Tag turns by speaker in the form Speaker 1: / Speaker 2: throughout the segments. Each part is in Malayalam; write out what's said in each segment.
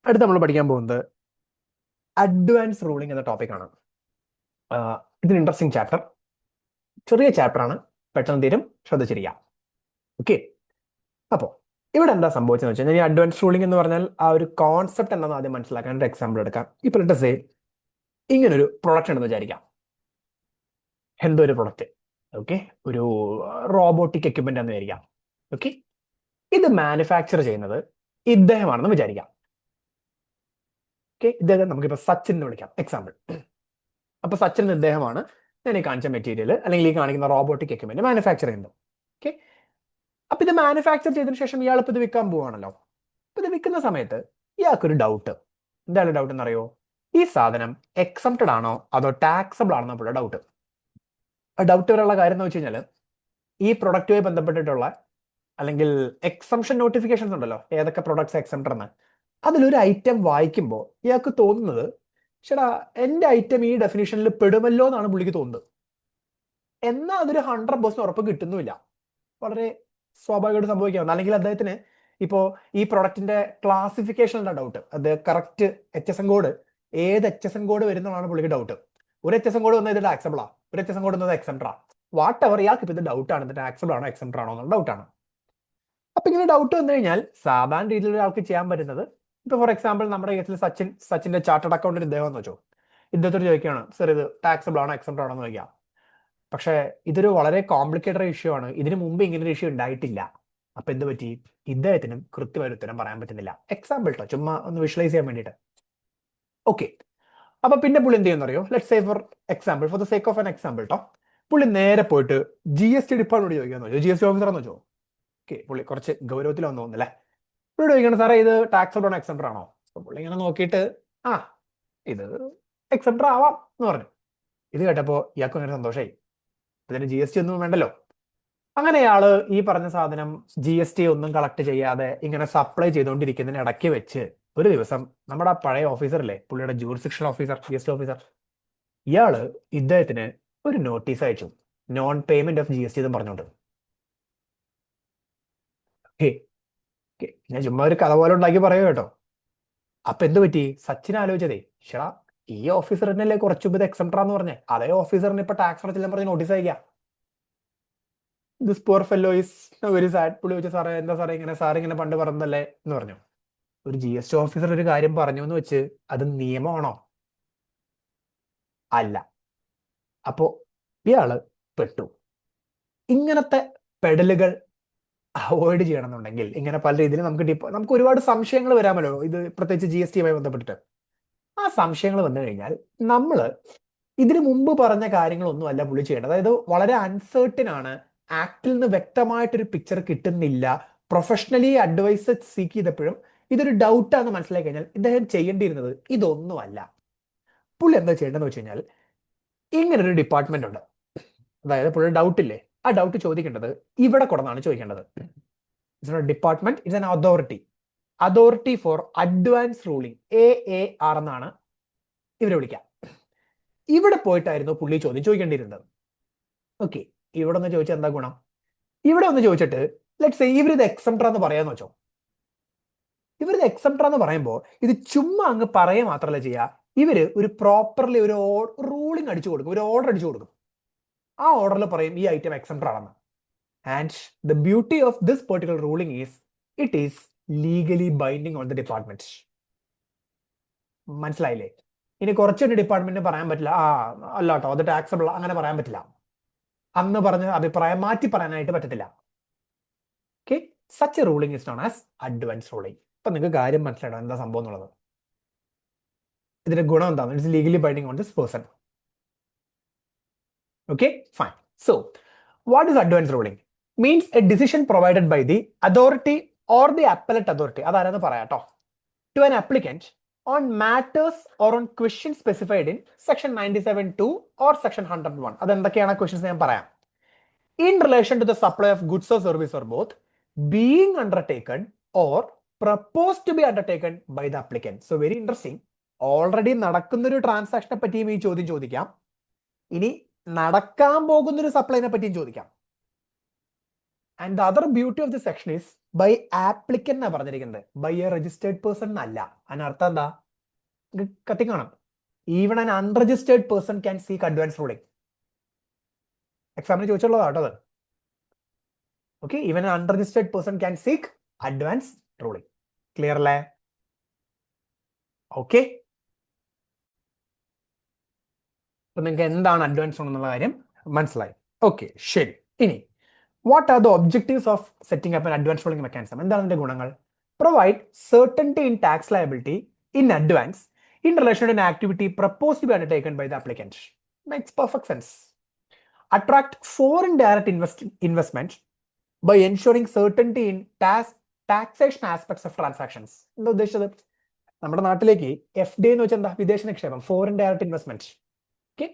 Speaker 1: അടുത്ത് നമ്മൾ പഠിക്കാൻ പോകുന്നത് അഡ്വാൻസ് റൂളിംഗ് എന്ന ടോപ്പിക്കാണ്. ഇതൊരു ഇൻട്രസ്റ്റിംഗ് ചാപ്റ്റർ, ചെറിയ ചാപ്റ്റർ ആണ്, പെട്ടെന്ന് തീരും, ശ്രദ്ധിച്ചിരിക്കാം. ഓക്കെ, അപ്പോൾ ഇവിടെ എന്താ സംഭവിച്ചതെന്ന് വെച്ചാൽ, ഈ അഡ്വാൻസ് റൂളിംഗ് എന്ന് പറഞ്ഞാൽ ആ ഒരു കോൺസെപ്റ്റ് എന്താണെന്ന് ആദ്യം മനസ്സിലാക്കാൻ ഒരു എക്സാമ്പിൾ എടുക്കാം. ഇപ്പോൾ ലെറ്റ് സേ ഇങ്ങനൊരു പ്രൊഡക്റ്റ് ഉണ്ടെന്ന് വിചാരിക്കാം. എന്തോ ഒരു പ്രൊഡക്റ്റ്, ഓക്കെ, ഒരു റോബോട്ടിക് എക്യുപ്മെന്റ് എന്ന് വിചാരിക്കാം. ഓക്കെ, ഇത് മാനുഫാക്ചർ ചെയ്യുന്നത് ഇദ്ദേഹമാണെന്ന് വിചാരിക്കാം. ഓക്കെ, ഇദ്ദേഹം നമുക്കിപ്പോൾ സച്ചിൻ എന്ന് വിളിക്കാം, എക്സാമ്പിൾ. അപ്പൊ സച്ചിൻ ഇദ്ദേഹമാണ് ഞാൻ ഈ കാണിച്ച മെറ്റീരിയൽ അല്ലെങ്കിൽ ഈ കാണിക്കുന്ന റോബോട്ടിക് എക്യുപ്മെന്റ് മാനുഫാക്ചർ ചെയ്യുന്നത്. ഓക്കെ, അപ്പൊ ഇത് മാനുഫാക്ചർ ചെയ്തതിനു ശേഷം ഇയാൾ ഇപ്പൊ ഇത് വിൽക്കാൻ പോവാണല്ലോ. അപ്പൊ ഇത് വിൽക്കുന്ന സമയത്ത് ഇയാൾക്കൊരു ഡൗട്ട്. എന്താണ് ഡൗട്ട് എന്നറിയോ? ഈ സാധനം എക്സംപ്റ്റഡ് ആണോ അതോ ടാക്സബിൾ ആണോ എന്നുള്ള ഡൗട്ട്. ആ ഡൗട്ട് വരെയുള്ള കാര്യം എന്ന് വെച്ച് കഴിഞ്ഞാൽ, ഈ പ്രൊഡക്റ്റുമായി ബന്ധപ്പെട്ടിട്ടുള്ള അല്ലെങ്കിൽ എക്സംഷൻ നോട്ടിഫിക്കേഷൻസ് ഉണ്ടല്ലോ, ഏതൊക്കെ പ്രൊഡക്ട്സ് എക്സംപ്റ്റഡ് എന്ന്. അതിലൊരു ഐറ്റം വായിക്കുമ്പോൾ ഇയാൾക്ക് തോന്നുന്നത്, ചേട്ടാ എന്റെ ഐറ്റം ഈ ഡെഫിനിഷനിൽ പെടുമല്ലോ എന്നാണ് പുള്ളിക്ക് തോന്നുന്നത്. എന്നാൽ അതൊരു 100% ഉറപ്പ് കിട്ടുന്നുമില്ല. വളരെ സ്വാഭാവികമായിട്ട് സംഭവിക്കാവുന്ന, അല്ലെങ്കിൽ അദ്ദേഹത്തിന് ഇപ്പോൾ ഈ പ്രൊഡക്റ്റിന്റെ ക്ലാസിഫിക്കേഷനിലുള്ള ഡൗട്ട്, അത് കറക്റ്റ് HSN കോഡ്, ഏത് HSN കോഡ് വരുന്നതാണ് പുള്ളിക്ക് ഡൗട്ട്. ഒരു HSN കോഡ് വന്നാൽ ഇത് ടാക്സബിളാ, ഒരു HSN കോഡ് വന്നത് എക്സംപ്റ്ററാ, വാട്ട് എവർ, ഇയാൾക്ക് ഇപ്പൊ ഇത് ഡൗട്ടാണ്, ഇത് ടാക്സബിൾ ആണോ എക്സംപ്റ്റർ ആണോ എന്നുള്ള ഡൗട്ടാണ്. അപ്പൊ ഇങ്ങനെ ഡൗട്ട് വന്നു കഴിഞ്ഞാൽ സാധാരണ രീതിയിൽ ഒരാൾക്ക് ചെയ്യാൻ പറ്റുന്നത്, ഇപ്പൊ ഫോർ എക്സാമ്പിൾ നമ്മുടെ കേസിൽ സച്ചിന്റെ ചാർട്ടേഡ് അക്കൗണ്ടിന് ഇദ്ദേഹം എന്ന് വെച്ചോ, ഇദ്ദേഹത്തോട് ചോദിക്കുകയാണ്, സർ ഇത് ടാക്സബിൾ ആണോ എക്സംപ്റ്റർ ആണോ എന്ന് ചോദിക്കാം. പക്ഷേ ഇതൊരു വളരെ കോംപ്ലിക്കേറ്റഡ് ഇഷ്യൂ ആണ്, ഇതിനു മുമ്പ് ഇങ്ങനെ ഒരു ഇഷ്യൂ ഉണ്ടായിട്ടില്ല. അപ്പൊ എന്ത് പറ്റി? ഇദ്ദേഹത്തിനും കൃത്യമായ ഉത്തരം പറയാൻ പറ്റുന്നില്ല. എക്സാമ്പിൾ ട്ടോ, ചുമ്മാ ഒന്ന് വിഷ്വലൈസ് ചെയ്യാൻ വേണ്ടിയിട്ട്. ഓക്കെ, അപ്പൊ പിന്നെ പുള്ളി എന്ത് ചെയ്യുന്നറിയോ? Let say for example, for the sake of an example ട്ടോ, പുള്ളി നേരെ പോയിട്ട് GST ഡിപ്പാർട്ട്മെന്റ് ചോദിക്കാന്ന് വെച്ചോ, GST ഓഫീസർ എന്ന് വെച്ചോ. ഓക്കെ, പുള്ളി കുറച്ച് ഗൗരവത്തിൽ വന്നു തോന്നുന്നല്ലേ. പുള്ളി ചോദിക്കണം, സാറേ ഇത് ടാക്സബിൾ ആണോ എക്സംപ്റ്റർ ആണോ? അപ്പൊ പുള്ളി ഇങ്ങനെ നോക്കിയിട്ട്, ആ ഇത് എക്സംപ്റ്റർ ആവാം എന്ന് പറഞ്ഞു. ഇത് കേട്ടപ്പോ ഇയാൾക്ക് അങ്ങനെ സന്തോഷമായി, ഇതിന് GST ഒന്നും വേണ്ടല്ലോ. അങ്ങനെ അയാള് ഈ പറഞ്ഞ സാധനം GST ഒന്നും കളക്ട് ചെയ്യാതെ ഇങ്ങനെ സപ്ലൈ ചെയ്തുകൊണ്ടിരിക്കുന്നതിന് ഇടയ്ക്ക് വെച്ച് ഒരു ദിവസം നമ്മുടെ ആ പഴയ ഓഫീസർ ഇല്ലേ, പുള്ളിയുടെ ജൂറിസ്ഡിക്ഷൻ ഓഫീസർ, GST ഓഫീസർ, ഇയാള് ഇദ്ദേഹത്തിന് ഒരു നോട്ടീസ് അയച്ചു, നോൺ പേയ്മെന്റ് ഓഫ് GST എന്ന് പറഞ്ഞുകൊണ്ട്. ഹേ, ഞാൻ ചുമ്മാ ഒരു കഥ പോലെ ഉണ്ടാക്കി പറയൂ കേട്ടോ. അപ്പൊ എന്ത് പറ്റി? സച്ചിൻ ആലോചിച്ചതേ, ഷടാ ഈ ഓഫീസർ തന്നെയല്ലേ കുറച്ചു മുമ്പ് എക്സംപ്റ്റർ എന്ന് പറഞ്ഞേ, അതേ ഓഫീസറിന് ഇപ്പൊ ടാക്സ് അടച്ചില്ലെന്ന് പറഞ്ഞ് നോട്ടീസ് അയക്കാം. This poor fellow is very sad. പുള്ളി വെച്ച്, സാറേ എന്താ സാറേ ഇങ്ങനെ, സാർ ഇങ്ങനെ പണ്ട് പറഞ്ഞതല്ലേ എന്ന് പറഞ്ഞു. ഒരു GST ഓഫീസർ ഒരു കാര്യം പറഞ്ഞു എന്ന് വെച്ച് അത് നിയമമാണോ? അല്ല. അപ്പോ ഇയാള് പെട്ടു. ഇങ്ങനത്തെ പെടലുകൾ അവോയ്ഡ് ചെയ്യണമെന്നുണ്ടെങ്കിൽ, ഇങ്ങനെ പല രീതിയിൽ നമുക്ക് ഒരുപാട് സംശയങ്ങൾ വരാമല്ലോ, ഇത് പ്രത്യേകിച്ച് GSTയുമായി ബന്ധപ്പെട്ടിട്ട്. ആ സംശയങ്ങൾ വന്നു കഴിഞ്ഞാൽ നമ്മൾ ഇതിനു മുമ്പ് പറഞ്ഞ കാര്യങ്ങളൊന്നും അല്ല പുള്ളി ചെയ്യേണ്ടത്. അതായത് വളരെ അൺസേർട്ടൻ ആണ്, ആക്ടിൽ നിന്ന് വ്യക്തമായിട്ടൊരു പിക്ചർ കിട്ടുന്നില്ല, പ്രൊഫഷണലി അഡ്വൈസ് സീക്ക് ചെയ്തപ്പോഴും ഇതൊരു ഡൗട്ടാന്ന് മനസ്സിലാക്കി കഴിഞ്ഞാൽ ഇദ്ദേഹം ചെയ്യേണ്ടിയിരുന്നത് ഇതൊന്നുമല്ല. പുള്ളി എന്താ ചെയ്യേണ്ടതെന്ന് വെച്ച് കഴിഞ്ഞാൽ, ഇങ്ങനൊരു ഡിപ്പാർട്ട്മെന്റ് ഉണ്ട്, അതായത് പുള്ളി ഡൗട്ട് ഇല്ലേ, ആ ഡൗട്ട് ചോദിക്കേണ്ടത് ഇവിടെ കൊണ്ടാണ് ചോദിക്കേണ്ടത്. Department it's an authority for advance ruling, AAR എന്നാണ് ഇവരെ വിളിക്കുക. ഇവിടെ പോയിട്ടായിരുന്നു പുള്ളി ചോദ്യം ചോദിക്കേണ്ടിയിരുന്നത്. ഓക്കെ, ഇവിടെ ഒന്ന് ചോദിച്ചാൽ എന്താ ഗുണം? ഇവിടെ ഒന്ന് ചോദിച്ചിട്ട് ലെറ്റ്സ് സേ ഇവരിത് എക്സംപ്റ്റർ എന്ന് പറയാന്ന് വെച്ചോ. ഇവരിത് എക്സംപ്റ്റർ എന്ന് പറയുമ്പോൾ ഇത് ചുമ്മാ അങ്ങ് പറയുക മാത്രമല്ല ചെയ്യുക, ഇവര് ഒരു പ്രോപ്പർലി ഒരു റൂളിംഗ് അടിച്ചു കൊടുക്കും, ഒരു ഓർഡർ അടിച്ചു കൊടുക്കും. ആ ഓർഡറിൽ പറയും ഈ ഐറ്റം എക്സംപ്റ്റർ ആണെന്ന്. And the beauty of this particular ruling is it is legally binding on the department. മനസ്സിലായില്ലേ? ഇനി കുറച്ചൊരു ഡിപ്പാർട്ട്മെന്റിന് പറയാൻ പറ്റില്ല, ആ അല്ല കേട്ടോ അത് ടാക്സബിൾ, അങ്ങനെ പറയാൻ പറ്റില്ല, അന്ന് പറഞ്ഞ അഭിപ്രായം മാറ്റി പറയാനായിട്ട് പറ്റത്തില്ല. Okay, such A ruling is known as advance ruling. ഇപ്പൊ നിങ്ങൾക്ക് കാര്യം മനസ്സിലായോ എന്താ സംഭവം എന്നുള്ളത്? ഇതിന്റെ ഗുണം എന്താണ്? It's legally binding on this person. Okay, fine. So what is advance ruling? Means a decision provided by the authority or the appellate authority, അതാരെന്ന് പറയാട്ടോ, to an applicant on matters or on questions specified in section 97(2) or section 101. അതെന്തൊക്കെയാണ് questions ഞാൻ പറയാം. In relation to the supply of goods or service or both being undertaken or proposed to be undertaken by the applicant. So very interesting. Already നടക്കുന്നൊരു ട്രാൻസാക്ഷനെ പറ്റിയും ഈ ചോദ്യം ചോദിക്കാം, ഇനി നടക്കാൻ പോകുന്നൊരു സപ്ലൈനെ പറ്റിയും ചോദിക്കാം. And the other beauty of the section is by applicant എന്നാ പറഞ്ഞിരിക്കുന്നത്, ബൈ എ രജിസ്റ്റേർഡ് പേഴ്സൺ എന്നല്ല. അതിനർത്ഥം എന്താ? കത്തിക്കാണാം. Even an unregistered person can seek advance ruling. എക്സാമിന് ചോദിച്ചുള്ളതാട്ടോ അത്. Okay, even an unregistered person can seek advance ruling. Clear അല്ലേ? ഓക്കെ, അപ്പൊ നിങ്ങൾക്ക് എന്താണ് അഡ്വാൻസ് റൂൾ എന്നുള്ള കാര്യം മനസ്സിലായി. ഓക്കെ, ശരി. ഇനി what are the objectives of setting up an advance ruling mechanism? എന്താണ് അതിന്റെ ഗുണങ്ങൾ? Provide certainty in tax liability in advance in relation to an activity proposed to be undertaken by the applicant. Makes perfect sense. Attract foreign direct investment by ensuring certainty in taxation aspects of transactions. എന്താ ഉദ്ദേശിച്ചത്? നമ്മുടെ നാട്ടിലേക്ക് FDI എന്ന് വെച്ചാൽ എന്താ? വിദേശ നിക്ഷേപം, ഫോറിൻ ഡയറക്റ്റ് ഇൻവെസ്റ്റ്മെന്റ്. ഓക്കെ,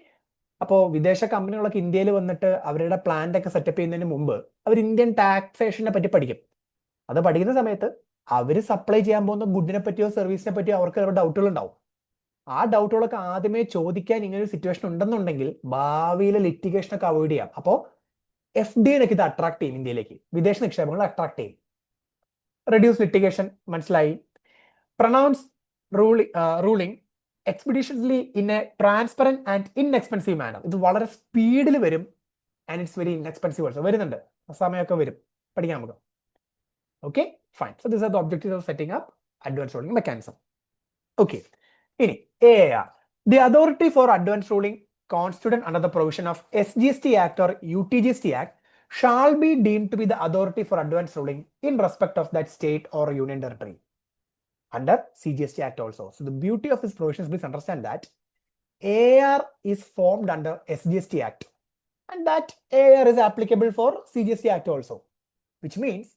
Speaker 1: അപ്പോൾ വിദേശ കമ്പനികളൊക്കെ ഇന്ത്യയിൽ വന്നിട്ട് അവരുടെ പ്ലാന്റ് ഒക്കെ സെറ്റപ്പ് ചെയ്യുന്നതിന് മുമ്പ് അവർ ഇന്ത്യൻ ടാക്സേഷനെ പറ്റി പഠിക്കും. അത് പഠിക്കുന്ന സമയത്ത് അവർ സപ്ലൈ ചെയ്യാൻ പോകുന്ന ഗുഡിനെ പറ്റിയോ സർവീസിനെ പറ്റിയോ അവർക്ക് ഡൗട്ടുകൾ ഉണ്ടാവും. ആ ഡൗട്ടുകളൊക്കെ ആദ്യമേ ചോദിക്കാൻ ഇങ്ങനെ ഒരു സിറ്റുവേഷൻ ഉണ്ടെന്നുണ്ടെങ്കിൽ ഭാവിയിലെ ലിറ്റിഗേഷനൊക്കെ അവോയ്ഡ് ചെയ്യാം. അപ്പോൾ FDIനൊക്കെ ഇത് അട്രാക്ട് ചെയ്യും, ഇന്ത്യയിലേക്ക് വിദേശ നിക്ഷേപങ്ങൾ അട്രാക്ട് ചെയ്യും. റെഡ്യൂസ് ലിറ്റിഗേഷൻ മനസ്സിലായി. Pronounce ruling expeditiously in a transparent and inexpensive manner. ഇത് വളരെ സ്പീഡിൽ വരും and it's very inexpensive also. വരുന്നുണ്ട്, സമയമൊക്കെ വരും, പഠിക്കാം നമുക്ക്. Okay, fine. So this are the objectives of setting up advance ruling mechanism. Okay, ഇനി AAR, the authority for advance ruling constituted under the provision of SGST Act or UTGST Act shall be deemed to be the authority for advance ruling in respect of that state or union territory under CGST Act also. So the beauty of this provision is, please understand that AAR is formed under SGST Act and that AAR is applicable for CGST Act also, which means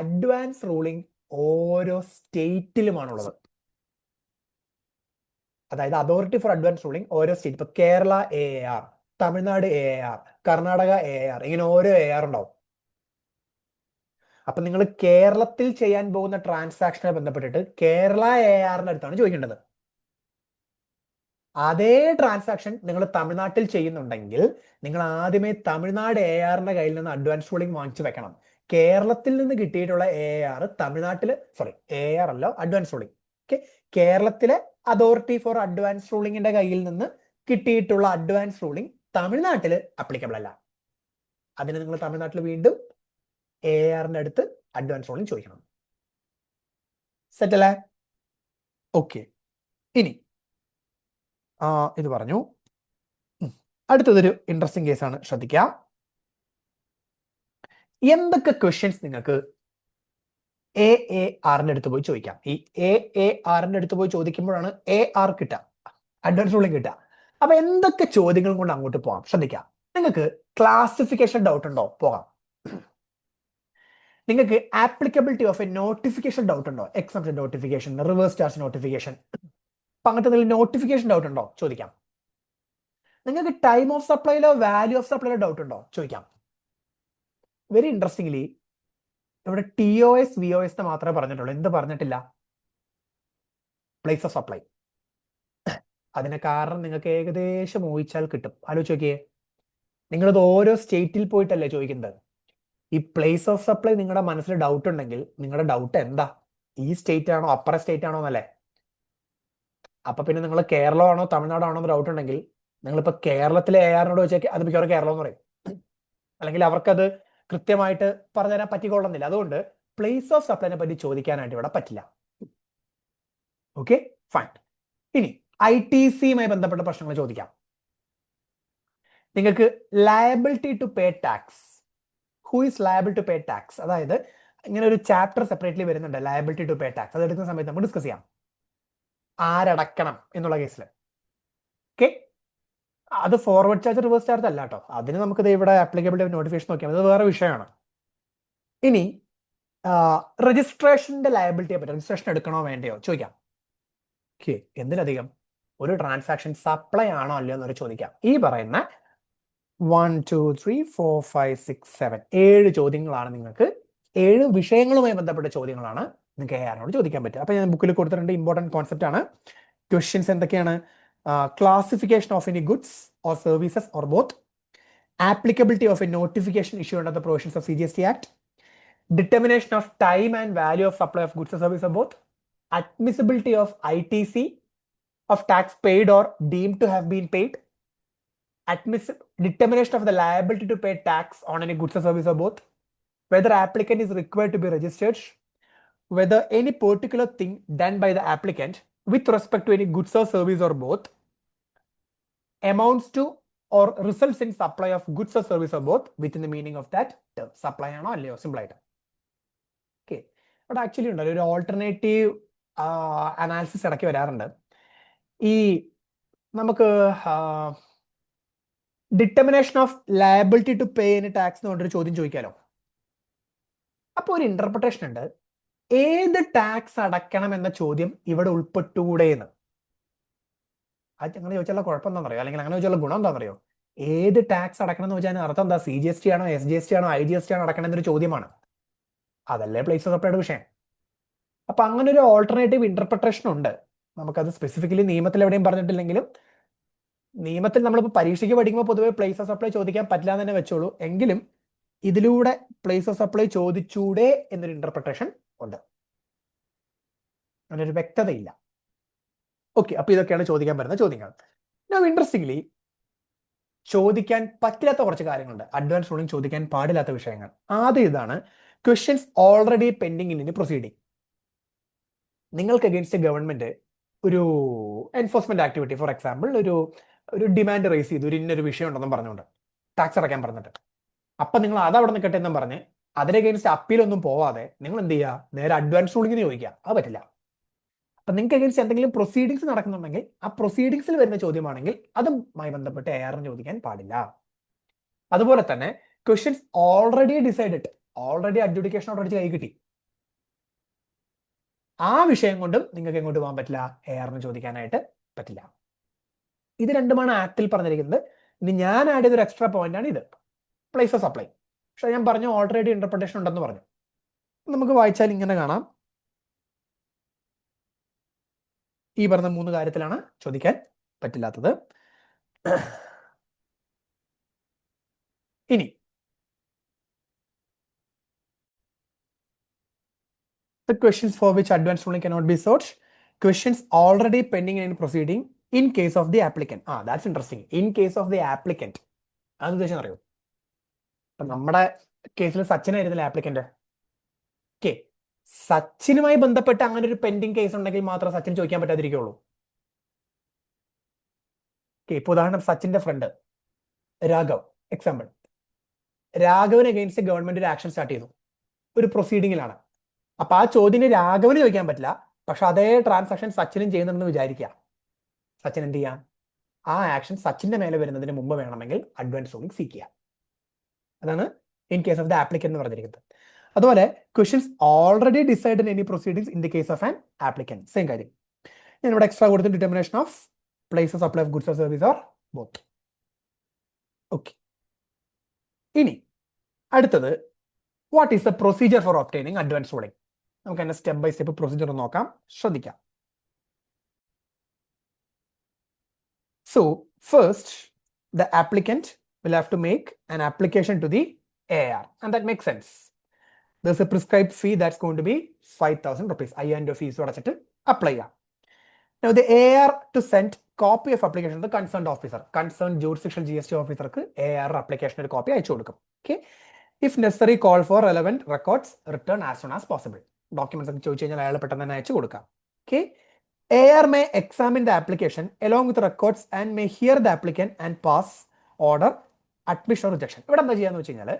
Speaker 1: advance ruling ഓരോ സ്റ്റേറ്റിലുമാണുള്ളത്. അതായത് അതോറിറ്റി ഫോർ അഡ്വാൻസ് റൂളിംഗ് ഓരോ സ്റ്റേറ്റ്, ഇപ്പൊ Kerala AAR, Tamil Nadu AAR, Karnataka AAR, ഇങ്ങനെ ഓരോ AAR ഉണ്ടാവും. അപ്പൊ നിങ്ങൾ കേരളത്തിൽ ചെയ്യാൻ പോകുന്ന ട്രാൻസാക്ഷനെ ബന്ധപ്പെട്ടിട്ട് കേരള AARന്റെ അടുത്താണ് ചോദിക്കേണ്ടത്. അതേ ട്രാൻസാക്ഷൻ നിങ്ങൾ തമിഴ്നാട്ടിൽ ചെയ്യുന്നുണ്ടെങ്കിൽ നിങ്ങൾ ആദ്യമേ തമിഴ്നാട് AARന്റെ കയ്യിൽ നിന്ന് അഡ്വാൻസ് റൂളിംഗ് വാങ്ങിച്ചു വെക്കണം. കേരളത്തിൽ നിന്ന് കിട്ടിയിട്ടുള്ള AAR തമിഴ്നാട്ടില്, AAR അല്ല അഡ്വാൻസ് റൂളിംഗ്. ഓക്കെ, കേരളത്തിലെ അതോറിറ്റി ഫോർ അഡ്വാൻസ് റൂളിംഗിന്റെ കയ്യിൽ നിന്ന് കിട്ടിയിട്ടുള്ള അഡ്വാൻസ് റൂളിംഗ് തമിഴ്നാട്ടിൽ അപ്ലിക്കബിൾ അല്ല. അതിന് നിങ്ങൾ തമിഴ്നാട്ടിൽ വീണ്ടും AARന്റെ അടുത്ത് അഡ്വാൻസ് റൂളിംഗ് ചോദിക്കണം. സെറ്റ് അല്ലേ? ഓക്കെ, ഇനി ഇത് പറഞ്ഞു. അടുത്തതൊരു ഇൻട്രസ്റ്റിംഗ് കേസാണ്, ശ്രദ്ധിക്കാം. എന്തൊക്കെ ക്വസ്റ്റ്യൻസ് നിങ്ങൾക്ക് AARന്റെ അടുത്ത് പോയി ചോദിക്കാം? ഈ AARന്റെ അടുത്ത് പോയി ചോദിക്കുമ്പോഴാണ് AR കിട്ടുക, അഡ്വാൻസ് റൂളിംഗ് കിട്ടുക. അപ്പൊ എന്തൊക്കെ ചോദ്യങ്ങൾ കൊണ്ട് അങ്ങോട്ട് പോകാം? ശ്രദ്ധിക്കാം. നിങ്ങൾക്ക് ക്ലാസിഫിക്കേഷൻ ഡൗട്ട് ഉണ്ടോ? പോകാം. നിങ്ങൾക്ക് applicability of a notification doubt ഉണ്ടോ? Exemption notification, reverse charge notification, അപ്പൊ അങ്ങനത്തെ എന്തെങ്കിലും നോട്ടിഫിക്കേഷൻ ഡൗട്ട് ഉണ്ടോ? ചോദിക്കാം. നിങ്ങൾക്ക് ടൈം ഓഫ് സപ്ലൈയിലോ വാല്യൂ ഓഫ് സപ്ലൈയിലോ ഡൗട്ട് ഉണ്ടോ? ചോദിക്കാം. വെരി ഇൻട്രസ്റ്റിംഗ്ലി ഇവിടെ TOS VOS എന്ന് മാത്രമേ പറഞ്ഞിട്ടുള്ളൂ. എന്ത് പറഞ്ഞിട്ടില്ല? Place of supply. അതിന് കാരണം നിങ്ങൾക്ക് ഏകദേശം ഊഹിച്ചാൽ കിട്ടും. ആലോചിച്ച് നോക്കിയേ, നിങ്ങളിത് ഓരോ സ്റ്റേറ്റിൽ പോയിട്ടല്ലേ ചോദിക്കുന്നത്. ഈ പ്ലേസ് ഓഫ് സപ്ലൈ നിങ്ങളുടെ മനസ്സിൽ ഡൗട്ട് ഉണ്ടെങ്കിൽ നിങ്ങളുടെ ഡൗട്ട് എന്താ? ഈ സ്റ്റേറ്റ് ആണോ അപ്പർ സ്റ്റേറ്റ് ആണോ എന്നല്ലേ? അപ്പൊ പിന്നെ നിങ്ങൾ കേരളമാണോ തമിഴ്നാടാണോ എന്ന് ഡൗട്ട് ഉണ്ടെങ്കിൽ നിങ്ങളിപ്പോ കേരളത്തിലെ AARനോട് ചോദിച്ചാൽ അത് മിക്കവാറും കേരളം എന്ന് പറയും, അല്ലെങ്കിൽ അവർക്കത് കൃത്യമായിട്ട് പറഞ്ഞുതരാൻ പറ്റിക്കൊള്ളുന്നില്ല. അതുകൊണ്ട് പ്ലേസ് ഓഫ് സപ്ലൈനെ പറ്റി ചോദിക്കാനായിട്ട് ഇവിടെ പറ്റില്ല. Okay, fine. ഇനി ITCയുമായി ബന്ധപ്പെട്ട പ്രശ്നങ്ങൾ ചോദിക്കാം. നിങ്ങൾക്ക് liability to pay tax, who is liable to pay tax, അതായത് ഇങ്ങനെ ഒരു ചാപ്റ്റർ സെപ്പറേറ്റ്ലി വരുന്നുണ്ട്, ലയബിലിറ്റി ടു പേ ടാക്സ്. അത് എടുക്കുന്ന സമയത്ത് നമുക്ക് ഡിസ്കസ് ചെയ്യാം ആരടക്കണം എന്നുള്ള കേസിൽ. ഓക്കെ, അത് ഫോർവേഡ് ചാർജ് റിവേഴ്സ് ചാർജ് അല്ല കേട്ടോ. അതിന് നമുക്കിത് ഇവിടെ ആപ്ലിക്കബിലിറ്റി നോട്ടിഫിക്കേഷൻ നോക്കിയാൽ അത് വേറെ വിഷയമാണ്. ഇനി രജിസ്ട്രേഷന്റെ ലയബിലിറ്റിയെ പറ്റി, രജിസ്ട്രേഷൻ എടുക്കണോ വേണ്ടയോ ചോദിക്കാം. ഓക്കെ, എന്തിനധികം ഒരു ട്രാൻസാക്ഷൻ സപ്ലൈ ആണോ അല്ലയോ എന്നൊരു ചോദിക്കാം. ഈ പറയുന്ന 1 2 3 4 5 6 7 7 ചോദ്യങ്ങളാണ് നിങ്ങൾക്ക്, 7 വിഷയങ്ങളുമായി ബന്ധപ്പെട്ട ചോദ്യങ്ങളാണ് നിങ്ങൾക്ക് AARനോട് ചോദിക്കാൻ പറ്റുക. അപ്പൊ ഞാൻ ബുക്കിൽ കൊടുത്തിട്ടുണ്ട്, ഇമ്പോർട്ടൻറ്റ് കോൺസെപ്റ്റ് ആണ്. ക്വസ്റ്റ്യൻസ് എന്തൊക്കെയാണ്? Classification of any goods or services or both, applicability of a notification issue under the provisions of CGST Act, determination of time and value of supply of goods or service or both, admissibility of ITC of tax paid or deemed to have been paid, determination of the liability to pay tax on any goods or service or both, whether applicant is required to be registered, whether any particular thing done by the applicant with respect to any goods or service or both amounts to or results in supply of goods or service or both within the meaning of that term. Supply ആണോ അല്ലയോ സിമ്പിൾ ആയിട്ട്. ഓക്കെ, അവിടെ ആക്ച്വലി ഉണ്ടല്ലോ ഒരു ഓൾട്ടർനേറ്റീവ് അനാലിസിസ് ഇടയ്ക്ക് വരാറുണ്ട്. ഈ നമുക്ക് determination of liability to pay in tax എന്ന് പറഞ്ഞൊരു ചോദ്യം ചോദിക്കാലോ. അപ്പോൾ ഒരു ഇന്റർപ്രിട്ടേഷൻ ഉണ്ട്, ഏത് ടാക്സ് അടയ്ക്കണം എന്ന ചോദ്യം ഇവിടെ ഉൾപ്പെട്ടുകൂടെ എന്ന്. അത് അങ്ങനെ ചോദിച്ചാൽ കുഴപ്പം എന്താണെന്ന് അറിയോ, അല്ലെങ്കിൽ അങ്ങനെ ചോദിച്ചാൽ ഗുണം എന്താണെന്ന് അറിയോ? ഏത് ടാക്സ് അടക്കണം എന്ന് ചോദിച്ചാൽ അർത്ഥം എന്താ? CGST ആണോ, SGST ആണോ, IGST ആണോ അടക്കണം എന്നൊരു ചോദ്യമാണ്. അതല്ലേ പ്ലേസ് ഓഫ് സപ്ലൈയുടെ വിഷയം. അപ്പൊ അങ്ങനെ ഒരു ഓൾട്ടർനേറ്റീവ് ഇന്റർപ്രിട്ടേഷൻ ഉണ്ട്. നമുക്കത് സ്പെസിഫിക്കലി നിയമത്തിൽ എവിടെയും പറഞ്ഞിട്ടില്ലെങ്കിലും നിയമത്തിൽ നമ്മളിപ്പോൾ പരീക്ഷയ്ക്ക് പഠിക്കുമ്പോൾ പൊതുവെ പ്ലേസ് ഓഫ് സപ്ലൈ ചോദിക്കാൻ പറ്റില്ല എന്ന് തന്നെ വെച്ചോളൂ. എങ്കിലും ഇതിലൂടെ പ്ലേസ് ഓഫ് സപ്ലൈ ചോദിച്ചൂടെ എന്നൊരു ഇന്റർപ്രിട്ടേഷൻ ഉണ്ട്. അങ്ങനൊരു വ്യക്തതയില്ല. ഓക്കെ, അപ്പൊ ഇതൊക്കെയാണ് ചോദിക്കാൻ പറ്റുന്ന ചോദ്യങ്ങൾ. ഇൻട്രസ്റ്റിംഗ്ലി ചോദിക്കാൻ പറ്റില്ലാത്ത കുറച്ച് കാര്യങ്ങളുണ്ട്, അഡ്വാൻസ് റൂളിംഗ് ചോദിക്കാൻ പാടില്ലാത്ത വിഷയങ്ങൾ. ആദ്യം ഇതാണ്, questions already pending in proceeding. നിങ്ങൾക്ക് അഗേൻസ്റ്റ് ഗവൺമെന്റ് ഒരു എൻഫോഴ്സ്മെന്റ് ആക്ടിവിറ്റി, ഫോർ എക്സാമ്പിൾ ഒരു ഡിമാൻഡ് റേസ് ചെയ്തു, ഒരു ഇന്നൊരു വിഷയം ഉണ്ടെന്നും പറഞ്ഞുകൊണ്ട് ടാക്സ് അടയ്ക്കാൻ പറഞ്ഞിട്ട്, അപ്പൊ നിങ്ങൾ അത് അവിടെ നിൽക്കട്ടെ എന്നും പറഞ്ഞ് അതിന് അഗേൻസ്റ്റ് അപ്പീലൊന്നും പോവാതെ നിങ്ങൾ എന്ത് ചെയ്യുക, നേരെ അഡ്വാൻസ് റൂളിങ്ങിന് ചോദിക്കുക. അത് പറ്റില്ല. അപ്പൊ നിങ്ങൾക്ക് അഗേൻസ്റ്റ് എന്തെങ്കിലും പ്രൊസീഡിങ്സ് നടക്കുന്നുണ്ടെങ്കിൽ ആ പ്രൊസീഡിങ്സിൽ വരുന്ന ചോദ്യമാണെങ്കിൽ അതുമായി ബന്ധപ്പെട്ട് AR ചോദിക്കാൻ പാടില്ല. അതുപോലെ തന്നെ questions already decided, already adjudication already കൈ കിട്ടി, ആ വിഷയം കൊണ്ടും നിങ്ങൾക്ക് എങ്ങോട്ട് പോകാൻ പറ്റില്ല, AR ചോദിക്കാനായിട്ട് പറ്റില്ല. ഇത് രണ്ടുമാണ് ആക്ടിൽ പറഞ്ഞിരിക്കുന്നത്. ഇനി ഞാൻ ആഡ് ചെയ്തൊരു എക്സ്ട്രാ പോയിന്റ് ആണ് ഇത്, പ്ലേസ് ഓഫ് സപ്ലൈ. പക്ഷെ ഞാൻ പറഞ്ഞു ഓൾറെഡി ഇന്റർപ്രിട്ടേഷൻ ഉണ്ടെന്ന് പറഞ്ഞു. നമുക്ക് വായിച്ചാൽ ഇങ്ങനെ കാണാം, ഈ പറഞ്ഞ 3 കാര്യത്തിലാണ് ചോദിക്കാൻ പറ്റില്ലാത്തത്. ഇനി the questions for which advance ruling cannot be sought, questions already pending in proceeding in case of the applicant. That's interesting. In case of the applicant. അത് ഉദ്ദേശം അറിയോ? അപ്പൊ നമ്മുടെ കേസിൽ സച്ചിനായിരുന്നില്ല ആപ്ലിക്കന്റ്. ഓക്കെ, സച്ചിനുമായി ബന്ധപ്പെട്ട് അങ്ങനെ ഒരു പെൻഡിങ് കേസ് ഉണ്ടെങ്കിൽ മാത്രം സച്ചിൻ ചോദിക്കാൻ പറ്റാതിരിക്കുള്ളൂ. ഓക്കെ, ഇപ്പൊ ഉദാഹരണം സച്ചിന്റെ ഫ്രണ്ട് രാഘവ്, എക്സാമ്പിൾ. രാഘവന് അഗെയിൻസ്റ്റ് ഗവൺമെന്റ് ഒരു ആക്ഷൻ സ്റ്റാർട്ട് ചെയ്തു, ഒരു പ്രൊസീഡിങ്ങിലാണ്. അപ്പൊ ആ ചോദ്യം രാഘവന് ചോദിക്കാൻ പറ്റില്ല, പക്ഷെ അതേ ട്രാൻസാക്ഷൻ സച്ചിനും ചെയ്യുന്നുണ്ടെന്ന് വിചാരിക്കുക. സച്ചിൻ എന്ത് ചെയ്യാം, ആ ആക്ഷൻ സച്ചിന്റെ മേലെ വരുന്നതിന് മുമ്പ് വേണമെങ്കിൽ അഡ്വാൻസ് റൂളിംഗ് സീക്ക് ചെയ്യാം. അതാണ് in case of the applicant എന്ന് പറഞ്ഞിരിക്കുന്നത്. അതുപോലെ questions already decide in any proceedings in the case of an applicant, same കാര്യം. ഞാൻ ഇവിടെ എക്സ്ട്രാ കൊടുത്ത determination of place of supply of goods or service or both. Okay, ഇനി അടുത്തത്, what is the procedure for obtaining advance ruling? നമുക്ക് തന്നെ സ്റ്റെപ്പ് ബൈ സ്റ്റെപ്പ് പ്രൊസീജിയർ നോക്കാം, ശ്രദ്ധിക്കാം. So first, the applicant will have to make an application to the AR, and that makes sense. There's a prescribed fee that's going to be 5,000 rupees. 5,000 രൂപ ഫീസ് അടച്ചിട്ട് അപ്ലൈ ചെയ്യാം. Now the AR to send copy of application to the concerned officer, concerned jurisdictional GST officerക്ക് AR application ഒരു കോപ്പി അയച്ചു കൊടുക്കും. Okay, if necessary call for relevant records return as soon as possible. Documents ഒക്കെ ചോദിച്ചു കഴിഞ്ഞാൽ അയാൾ പെട്ടെന്ന് തന്നെ അയച്ചു കൊടുക്കാം. Okay, AR may examine the application along with records and may hear the applicant and pass order admission or rejection. ഇവിടെ എന്താ ചെയ്യാന്ന് വെച്ച് കഴിഞ്ഞാൽ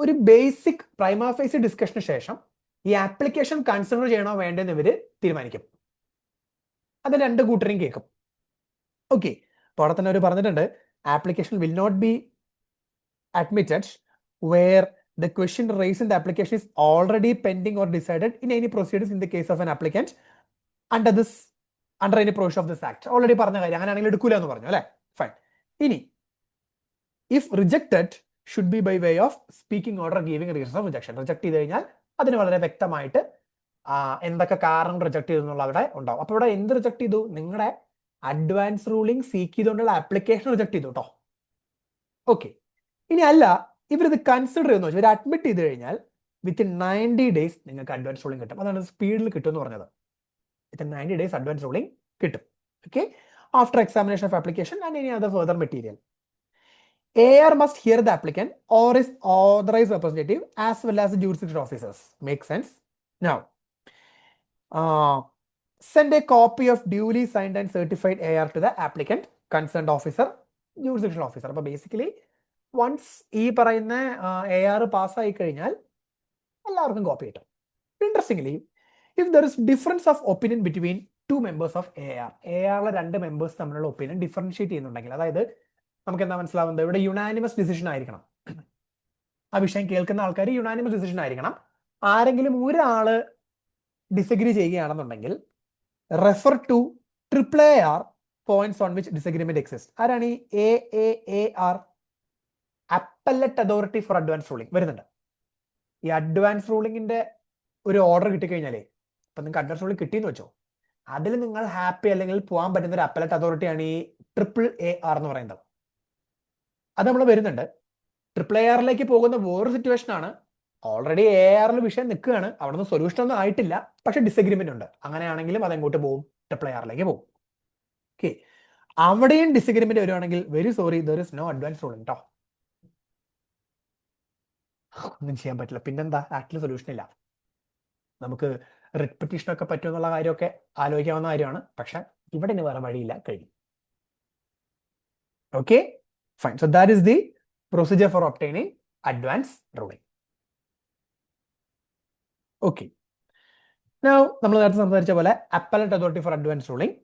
Speaker 1: ഒരു ബേസിക് പ്രൈമ ഫേസി ഡിസ്കഷന് ശേഷം ഈ ആപ്ലിക്കേഷൻ കൺസിഡർ ചെയ്യണോ വേണ്ടെന്ന് ഇവര് തീരുമാനിക്കും. അത് 2 കൂട്ടരെയും കേൾക്കും. ഓക്കെ, അപ്പോൾ അവിടെ തന്നെ അവർ പറഞ്ഞിട്ടുണ്ട്, application will not be admitted where the question raised in the application is already pending or decided in any proceedings in the case of an applicant under any provision of this act. Already പറഞ്ഞ കാര്യം, അങ്ങനെയാണെങ്കിൽ എടുക്കൂല എന്ന് പറഞ്ഞു അല്ലെ. ഫൈൻ. ഇനി if rejected should be by way of speaking order giving reason of rejection. Reject ചെയ്ത് കഴിഞ്ഞാൽ അതിന് വളരെ വ്യക്തമായിട്ട് എന്തൊക്കെ കാരണം റിജക്ട് ചെയ്തു എന്നുള്ള അവിടെ ഉണ്ടാവും. അപ്പൊ ഇവിടെ എന്ത് റിജക്ട് ചെയ്തു? നിങ്ങളുടെ അഡ്വാൻസ് റൂളിംഗ് സീക്ക് ചെയ്തുകൊണ്ടുള്ള ആപ്ലിക്കേഷൻ റിജക്ട് ചെയ്തു കേട്ടോ. ഓക്കെ, ഇനി അല്ല ഇവരിത് കൺസിഡർ ചെയ്യുന്നു, ഇവർ അഡ്മിറ്റ് ചെയ്ത് കഴിഞ്ഞാൽ വിത്തിൻ 90 ഡേയ്സ് നിങ്ങൾക്ക് അഡ്വാൻസ് റൂളിംഗ് കിട്ടും. അതാണ് സ്പീഡിൽ കിട്ടുമെന്ന് പറഞ്ഞത്. വിത്തിൻ 90 ഡേയ്സ് അഡ്വാൻസ് റൂളിംഗ് കിട്ടും. Okay, after examination of application and any other further material. AR must hear the applicant or his authorized representative as well as the jurisdiction officers. Make sense? Now, send a copy of duly signed and certified AR to the applicant, concerned officer, jurisdiction officer. അപ്പോൾ ബേസിക്കലി വൺസ് ഈ പറയുന്ന AR പാസ്സായി കഴിഞ്ഞാൽ എല്ലാവർക്കും കോപ്പി കിട്ടും. Interestingly, if there is difference of opinion between 2 members of ARലെ 2 മെമ്പേഴ്സ് തമ്മിലുള്ള ഒപ്പീനിയൻ ഡിഫറൻഷിയേറ്റ് ചെയ്യുന്നുണ്ടെങ്കിൽ, അതായത് നമുക്ക് എന്താ മനസ്സിലാവുന്നത്, ഇവിടെ യുനാനിമസ് ഡിസിഷൻ ആയിരിക്കണം. ആ വിഷയം കേൾക്കുന്ന ആൾക്കാർ യുനാനിമസ് ഡിസിഷൻ ആയിരിക്കണം. ആരെങ്കിലും ഒരാള് ഡിസഗ്രി ചെയ്യുകയാണെന്നുണ്ടെങ്കിൽ refer to AAR points on which disagreement exist. ആരാണ് ഈ AAR? Appellate authority for advance ruling വരുന്നുണ്ട്. ഈ അഡ്വാൻസ് റൂളിംഗിന്റെ ഒരു ഓർഡർ കിട്ടിക്കഴിഞ്ഞാലേ, ഇപ്പൊ നിങ്ങൾക്ക് അഡ്വാൻസ് റൂളിംഗ് കിട്ടിയെന്ന് വെച്ചോ, അതിൽ നിങ്ങൾ ഹാപ്പി അല്ലെങ്കിൽ പോകാൻ പറ്റുന്ന ഒരു അപ്പല്ലറ്റ് അതോറിറ്റിയാണ് ഈ AAR എന്ന് പറയുന്നത്. അത് നമ്മൾ വരുന്നുണ്ട്. AARലേക്ക് പോകുന്ന വേറൊരു സിറ്റുവേഷൻ ആണ്, ഓൾറെഡി AARൽ വിഷയം നിൽക്കുകയാണ്, അവിടെ നിന്ന് സൊല്യൂഷൻ ഒന്നും ആയിട്ടില്ല, പക്ഷെ ഡിസഗ്രിമെന്റ് ഉണ്ട്. അങ്ങനെയാണെങ്കിലും അതെങ്ങോട്ട് പോകും? AARലേക്ക് പോകും. ഓക്കെ, അവിടെയും ഡിസഗ്രിമെന്റ് വരുവാണെങ്കിൽ very sorry, there is no advance ruling കേട്ടോ. ഒന്നും ചെയ്യാൻ പറ്റില്ല. പിന്നെന്താ, ആക്ച്വലി സൊല്യൂഷൻ ഇല്ല. നമുക്ക് റിട്ട് പെറ്റീഷൻ ഒക്കെ പറ്റുമെന്നുള്ള കാര്യമൊക്കെ ആലോചിക്കാവുന്ന കാര്യമാണ്, പക്ഷെ ഇവിടെ ഇനി വേറെ വഴിയില്ല, കഴിഞ്ഞു. Okay, fine. So that is the procedure for obtaining advance ruling. Okay, now നമ്മൾ നേരത്തെ സംസാരിച്ച പോലെ appellate authority for advance ruling.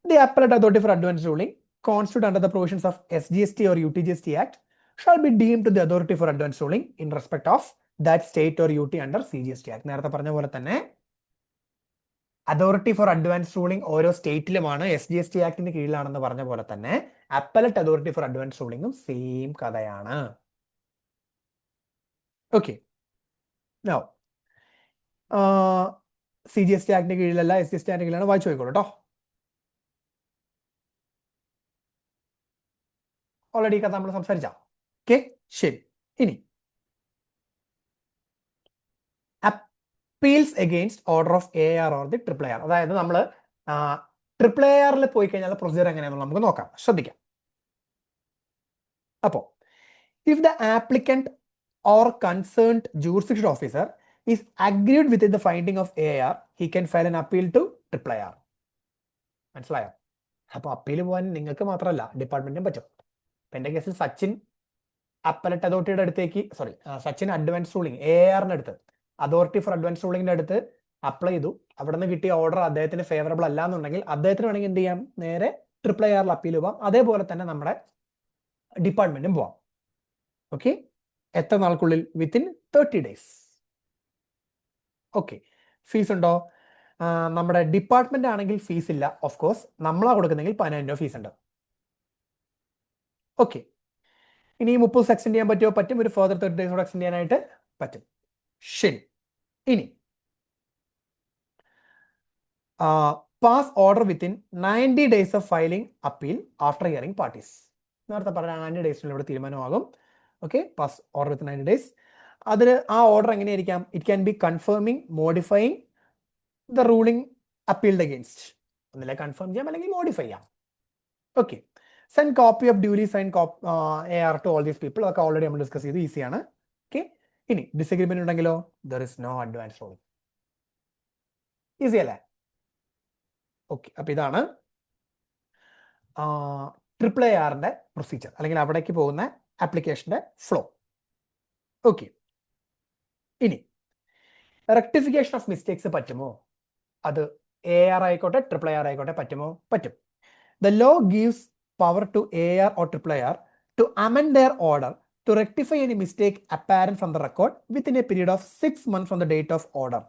Speaker 1: The appellate authority for advance ruling constitute under the provisions of SGST or UTGST Act shall be deemed to the authority for advance ruling in respect of that state or UT under CGST Act. നേരത്തെ പറഞ്ഞ പോലെ തന്നെ അതോറിറ്റി ഫോർ അഡ്വാൻസ് റൂളിംഗ് ഓരോ സ്റ്റേറ്റിലുമാണ്. SGST ആക്ടിന് കീഴിലാണെന്ന് പറഞ്ഞ പോലെ തന്നെ അപ്പലറ്റ് അതോറിറ്റി ഫോർ അഡ്വാൻസ് റൂളിംഗും സെയിം കഥയാണ്. ഓക്കെ, നൗ CGST ആക്ടിന് കീഴിലല്ല, SGST ആക്ടിന് കീഴിലാണ്. വായിച്ചു പോയിക്കോളൂ കേട്ടോ. ഓൾറെഡി ഈ കഥ നമ്മൾ സംസാരിച്ചാ. ഓക്കെ, ശരി. ഇനി appeals against order of AR or the AAR. അതായത് നമ്മൾ AARൽ പോയി കഴിഞ്ഞാൽ പ്രൊസീജിയർ എങ്ങനെയാണെന്ന് നമുക്ക് നോക്കാം. ശ്രദ്ധിക്കാം. അപ്പോൾ if the applicant or concerned jurisdiction officer is agreed with the finding of AR, he can file an appeal to AAR. മനസ്സിലായോ? അപ്പോൾ അപ്പീൽ പോകാൻ നിങ്ങൾക്ക് മാത്രമല്ല ഡിപ്പാർട്ട്മെന്റിനും പറ്റും. ഇപ്പം എൻ്റെ കേസിൽ സച്ചിൻ അപ്പലറ്റ് അതോറിറ്റിയുടെ അടുത്തേക്ക്, സച്ചിൻ അഡ്വാൻസ് റൂളിംഗ് ARന്റെ അടുത്ത്, അതോറിറ്റി ഫോർ അഡ്വാൻസ് റൂളിംഗിന്റെ അടുത്ത് അപ്ലൈ ചെയ്തു. അവിടെ നിന്ന് കിട്ടിയ ഓർഡർ അദ്ദേഹത്തിന് ഫേവറബിൾ അല്ല എന്നുണ്ടെങ്കിൽ അദ്ദേഹത്തിന് വേണമെങ്കിൽ എന്ത് ചെയ്യാം, നേരെ AARൽ അപ്പീൽ പോവാം. അതേപോലെ തന്നെ നമ്മുടെ ഡിപ്പാർട്ട്മെന്റും പോവാം. ഓക്കെ, എത്ര നാൾക്കുള്ളിൽ? Within 30 days. ഓക്കെ, ഫീസ് ഉണ്ടോ? നമ്മുടെ ഡിപ്പാർട്ട്മെന്റ് ആണെങ്കിൽ ഫീസ് ഇല്ല, ഓഫ് കോഴ്സ്. നമ്മളാ കൊടുക്കുന്നെങ്കിൽ 10,000 രൂപ ഫീസ് ഉണ്ട്. ഓക്കെ, ഇനി 30 ദിവസം എക്സ്റ്റെൻഡ് ചെയ്യാൻ പറ്റുമോ? പറ്റും. ഒരു ഫർദർ 30 days കൂടെ എക്സ്റ്റെൻഡ് ചെയ്യാനായിട്ട് പറ്റും. ശരി, ഇനി pass order within 90 days of filing appeal after hearing parties. നേരത്തെ പറഞ്ഞ 90 days തീരുമാനമാകും. Okay, pass order within 90 days. അതിന് ആ ഓർഡർ എങ്ങനെയായിരിക്കാം? It can be confirming, modifying the ruling appealed against. ഒന്നിലെ കൺഫേം ചെയ്യാം അല്ലെങ്കിൽ മോഡിഫൈ ചെയ്യാം. Okay, send copy of duly sign AR to all these people. അതൊക്കെ ഓൾറെഡി നമ്മൾ ഡിസ്കസ് ചെയ്തു, ഈസിയാണ്. ഓക്കെ, ഇനി ഡിസഗ്രിമെന്റ് ഉണ്ടെങ്കിലോ? There is no advance ruling. Easy അല്ലേ? ഓക്കെ, അപ്പൊ ഇതാണ് AARന്റെ പ്രൊസീജിയർ, അല്ലെങ്കിൽ അവിടേക്ക് പോകുന്ന ആപ്ലിക്കേഷന്റെ ഫ്ലോ. ഓക്കെ, ഇനി റെക്ടിഫിക്കേഷൻ ഓഫ് മിസ്റ്റേക്സ് പറ്റുമോ? അത് AR ആയിക്കോട്ടെ AAR ആയിക്കോട്ടെ, പറ്റുമോ? പറ്റും. The law gives power to AR or AAR to amend their order to rectify any mistake apparent from the record within a period of 6 months from the date of order.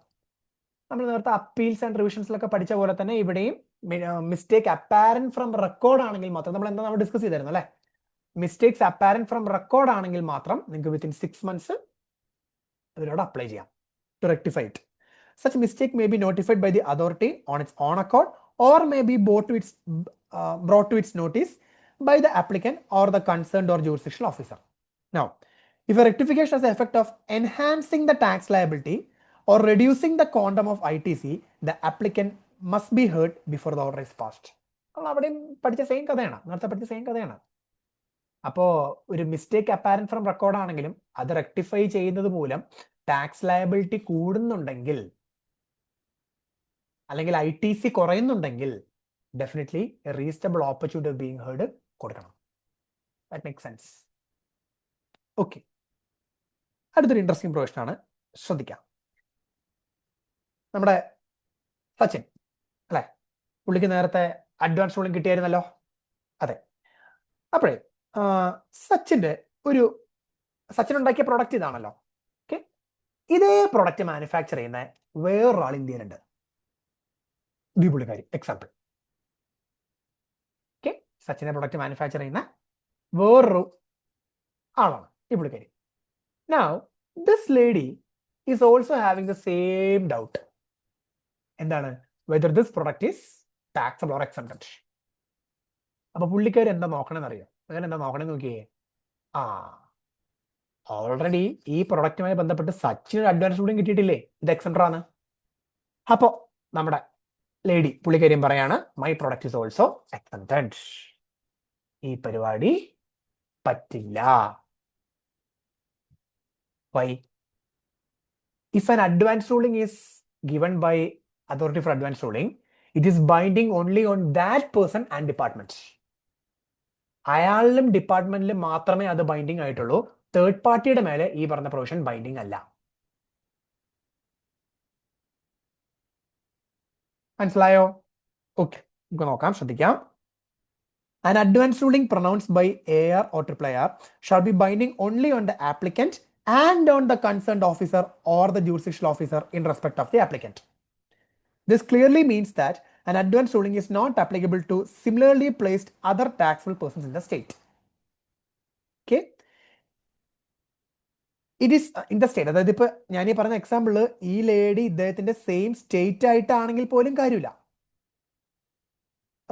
Speaker 1: നമ്മൾ നേരത്തെ അപ്പീൽസ് ആൻഡ് റിവിഷൻസിലൊക്കെ പഠിച്ച പോലെ തന്നെ ഇവിടെയും മിസ്റ്റേക്ക് അപ്പാരന്റ് ഫ്രം റെക്കോർഡ് ആണെങ്കിൽ മാത്രം, നമ്മൾ ഡിസ്കസ് ചെയ്തായിരുന്നു അല്ലേ, മിസ്റ്റേക്സ് അപ്പാരന്റ് ഫ്രം റെക്കോർഡ് ആണെങ്കിൽ മാത്രം നിങ്ങൾക്ക് വിത്തിൻ 6 months അതിനോട് അപ്ലൈ ചെയ്യാം to rectify it. Such mistake may be notified by the authority on its own accord or may be brought to its notice by the applicant or the concerned or jurisdictional officer. Now, If a rectification has the effect of enhancing the tax liability or reducing the quantum of ITC, the applicant must be heard before the order is passed. നമ്മൾ അവിടെയും പഠിച്ച സെയിം കഥയാണ്, നേരത്തെ പഠിച്ച സെയിം കഥയാണ്. അപ്പോൾ ഒരു മിസ്റ്റേക്ക് അപ്പാരന്റ് ഫ്രം റെക്കോർഡ് ആണെങ്കിലും അത് റെക്ടിഫൈ ചെയ്യുന്നത് മൂലം ടാക്സ് ലയബിലിറ്റി കൂടുന്നുണ്ടെങ്കിൽ അല്ലെങ്കിൽ ITC കുറയുന്നുണ്ടെങ്കിൽ definitely a reasonable opportunity of being heard കൊടുക്കണം. That make sense. ഓക്കെ, അടുത്തൊരു ഇൻട്രസ്റ്റിംഗ് പ്രൊവിഷൻ ആണ്, ശ്രദ്ധിക്കാം. നമ്മുടെ സച്ചിൻ അല്ലെ, പുള്ളിക്ക് നേരത്തെ അഡ്വാൻസ് റൂളിംഗ് കിട്ടിയായിരുന്നല്ലോ. അതെ, അപ്പോഴേ സച്ചിൻ ഉണ്ടാക്കിയ പ്രൊഡക്റ്റ് ഇതാണല്ലോ. ഓക്കെ, ഇതേ പ്രൊഡക്റ്റ് മാനുഫാക്ചർ ചെയ്യുന്ന വേറൊരാൾ ഇന്ത്യയിലുണ്ട്, ഈ പുള്ളിക്കാരി എക്സാമ്പിൾ. ഓക്കെ, സച്ചിന്റെ പ്രൊഡക്റ്റ് മാനുഫാക്ചർ ചെയ്യുന്ന വേറൊരു ആളാണ് ഈ പുള്ളിക്കാരി. Now, this lady is also having the same doubt. എന്താണ്? Whether this product is taxable or exempted. അപ്പൊ പുള്ളിക്കാരി എന്താ നോക്കണമെന്ന് അറിയോ? അങ്ങനെ എന്താ നോക്കണമെന്ന് നോക്കിയേ. ഓൾറെഡി ഈ പ്രൊഡക്റ്റുമായി ബന്ധപ്പെട്ട് സച്ചിന് അഡ്വാൻസ് കൂടി കിട്ടിയിട്ടില്ലേ, ഇത് എക്സെപ്റ്റർ ആണ്. അപ്പോ നമ്മുടെ ലേഡി പുള്ളിക്കാരിയും പറയാണ്, my product is also excepted. ഈ പരിപാടി പറ്റില്ല. Why? If an advance ruling is given by authority for advance ruling, it is binding only on that person and department. അയാളിലും ഡിപ്പാർട്ട്മെന്റിലും മാത്രമേ അത് ബൈൻഡിങ് ആയിട്ടുള്ളൂ. തേർഡ് പാർട്ടിയുടെ മേലെ ഈ പറഞ്ഞ പ്രൊവിഷൻ ബൈൻഡിങ് അല്ല. മനസ്സിലായോ? ഓക്കെ, നമുക്ക് നോക്കാം, ശ്രദ്ധിക്കാം. An advance ruling pronounced by AR or AAR shall be binding only on the applicant and on the concerned officer or the jurisdictional officer in respect of the applicant. This clearly means that an advance ruling is not applicable to similarly placed other taxable persons in the state. Okay? It is in the state. അതായത് ഇപ്പൊ ഞാൻ ഈ പറഞ്ഞ എക്സാമ്പിള് ഈ ലേഡി ഇദ്ദേഹത്തിന്റെ സെയിം സ്റ്റേറ്റ് ആയിട്ടാണെങ്കിൽ പോലും കാര്യമില്ല.